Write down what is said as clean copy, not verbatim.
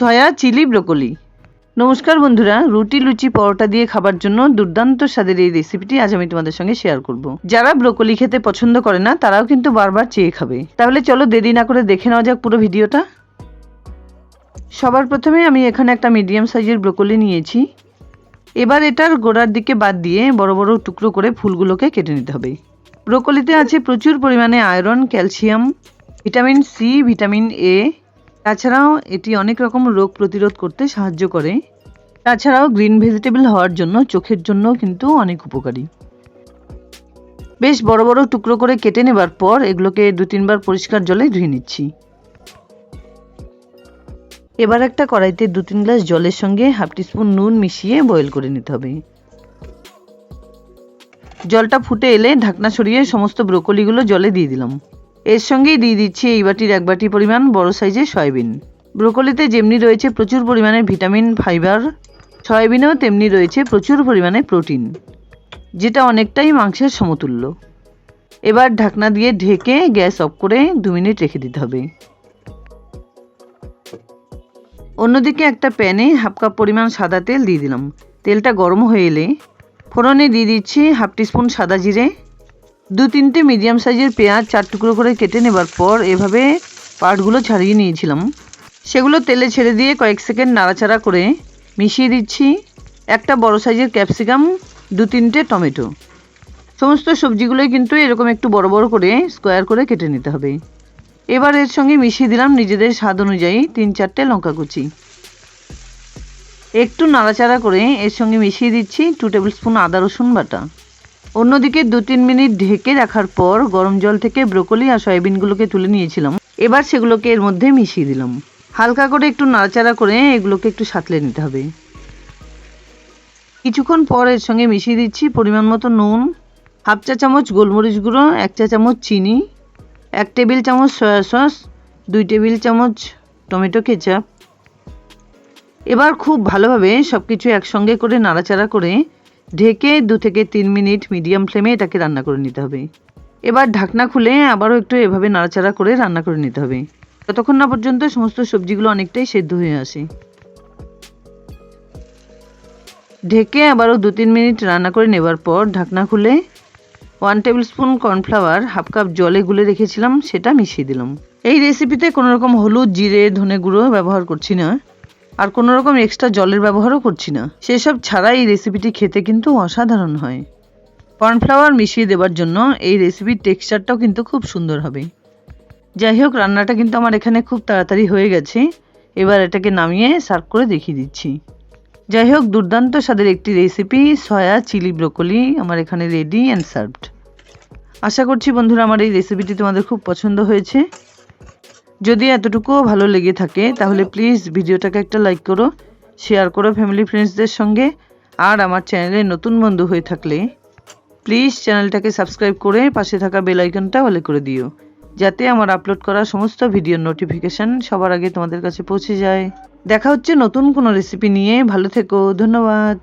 Soya chilli broccoli. নমস্কার বন্ধুরা, রুটি লুচি পরোটা দিয়ে খাবার জন্য দুর্দান্ত স্বাদের এই রেসিপিটি আজ আমি তোমাদের সঙ্গে শেয়ার করব। যারা ব্রোকলি খেতে পছন্দ করে না তারাও কিন্তু বারবার চেয়ে খাবে। তাহলে চলো দেরি না করে দেখে নেওয়া যাক পুরো ভিডিওটা। সবার প্রথমে আমি এখানে একটা মিডিয়াম সাইজের ব্রোকলি নিয়েছি। এবার এটার গোড়ার দিকে বাদ দিয়ে বড় বড় টুকরো করে ফুলগুলোকে কেটে নিতে হবে। ব্রোকলিতে আছে প্রচুর পরিমাণে iron, calcium, vitamin C, vitamin A. তাছাড়াও এটি অনেক রকম রোগ প্রতিরোধ করতে সাহায্য করে। তাছাড়াও গ্রিন ভেজিটেবল হওয়ার জন্য চোখের জন্য কিন্তু অনেক উপকারী। বেশ বড় বড় টুকরো করে কেটে নেবার পর এগুলোকে 2-3 বার পরিষ্কার জলে ধুয়ে নিচ্ছি। এবার একটা কড়াইতে 2-3 গ্লাস জলের সঙ্গে হাফ টিস্পুন নুন মিশিয়ে বয়েল করে নিতে হবে। জলটা ফুটে এলে ঢাকনা সরিয়ে সমস্ত ব্রোকলিগুলো জলে দিয়ে দিলাম। এর সঙ্গেই দিয়ে দিচ্ছি এই বাটির 1 বাটি পরিমাণ বড় সাইজের সয়াবিন। ব্রোকলিতে যেমনি রয়েছে প্রচুর পরিমাণে ভিটামিন, ফাইবার, সয়াবিনেও তেমনি রয়েছে প্রচুর পরিমাণে প্রোটিন, যেটা অনেকটাই মাংসের সমতুল্য। এবার ঢাকনা দিয়ে ঢেকে গ্যাস অফ করে 2 মিনিট রেখে দিতে হবে। অন্যদিকে একটা প্যানে হাফ কাপ পরিমাণ সাদা তেল দিয়ে দিলাম। তেলটা গরম হয়ে এলে ফোড়নে দিয়ে দিচ্ছি হাফ টিস্পুন সাদা জিরে, 2-3টে মিডিয়াম সাইজের পেঁয়াজ 4 টুকরো করে কেটে নেবার পর এভাবে পার্টগুলো ছাড়িয়ে নিয়েছিলাম, সেগুলো তেলে ছেড়ে দিয়ে কয়েক সেকেন্ড নাড়াচাড়া করে মিশিয়ে দিচ্ছি একটা বড় সাইজের ক্যাপসিকাম, 2-3টে টমেটো। সমস্ত সবজিগুলোই কিন্তু এরকম একটু বড় বড় করে স্কোয়ার করে কেটে নিতে হবে। এবার এর সঙ্গে মিশিয়ে দিলাম নিজেদের স্বাদ অনুযায়ী 3-4টে লঙ্কা কুচি। একটু নাড়াচাড়া করে এর সঙ্গে মিশিয়ে দিচ্ছি 2 টেবিল স্পুন আদা রসুন বাটা। অন্যদিকে 2-3 মিনিট ঢেকে রাখার পর গরম জল থেকে ব্রোকলি আর সয়াবিনগুলোকে তুলে নিয়েছিলাম, এবার সেগুলোকে এর মধ্যে মিশিয়ে দিলাম। হালকা করে একটু নাড়াচাড়া করে এগুলোকে একটু সাঁতলে নিতে হবে। কিছুক্ষণ পর এর সঙ্গে মিশিয়ে দিচ্ছি পরিমাণ মতো নুন, হাফ চা চামচ গোলমরিচ গুঁড়ো, 1 চা চামচ চিনি, 1 টেবিল চামচ সয়া সস, 2 টেবিল চামচ টমেটো কেচাপ। এবার খুব ভালোভাবে সব কিছু একসঙ্গে করে নাড়াচাড়া করে ঢেকে 2 থেকে 3 মিনিট মিডিয়াম ফ্লেমে এটাকে রান্না করে নিতে হবে। এবার ঢাকনা খুলে আবারও একটু এভাবে নাড়াচাড়া করে রান্না করে নিতে হবে, ততক্ষণ না পর্যন্ত সমস্ত সবজিগুলো অনেকটাই সেদ্ধ হয়ে আসে। ঢেকে আবারও 2-3 মিনিট রান্না করে নেবার পর ঢাকনা খুলে 1 table spoon cornflour half cup জলে গুলে রেখেছিলাম সেটা মিশিয়ে দিলাম। এই রেসিপিতে কোনো রকম হলুদ, জিরে, ধনে গুঁড়ো ব্যবহার করছি না, আর কোনো রকম এক্সট্রা জলের ব্যবহারও করছি না। সেসব ছাড়া এই রেসিপিটি খেতে কিন্তু অসাধারণ হয়। কর্নফ্লাওয়ার মিশিয়ে দেওয়ার জন্য এই রেসিপির টেক্সচারটাও কিন্তু খুব সুন্দর হবে। যাই হোক, রান্নাটা কিন্তু আমার এখানে খুব তাড়াতাড়ি হয়ে গেছে। এবার এটাকে নামিয়ে সার্ভ করে দেখিয়ে দিচ্ছি। যাই হোক, দুর্দান্ত স্বাদের একটি রেসিপি সয়া চিলি ব্রোকলি আমার এখানে রেডি অ্যান্ড সার্ভড। আশা করছি বন্ধুরা আমার এই রেসিপিটি তোমাদের খুব পছন্দ হয়েছে। যদি এতটুকুও ভালো লেগে থাকে তাহলে প্লিজ ভিডিওটাকে একটা লাইক করো, শেয়ার করো ফ্যামিলি ফ্রেন্ডসদের সঙ্গে। আর আমার চ্যানেলে নতুন বন্ধু হয়ে থাকলে প্লিজ চ্যানেলটাকে সাবস্ক্রাইব করে পাশে থাকা বেল আইকনটা অলে করে দিও, যাতে আমার আপলোড করা সমস্ত ভিডিওর নোটিফিকেশন সবার আগে তোমাদের কাছে পৌঁছে যায়। দেখা হচ্ছে নতুন কোনো রেসিপি নিয়ে। ভালো থেকো, ধন্যবাদ।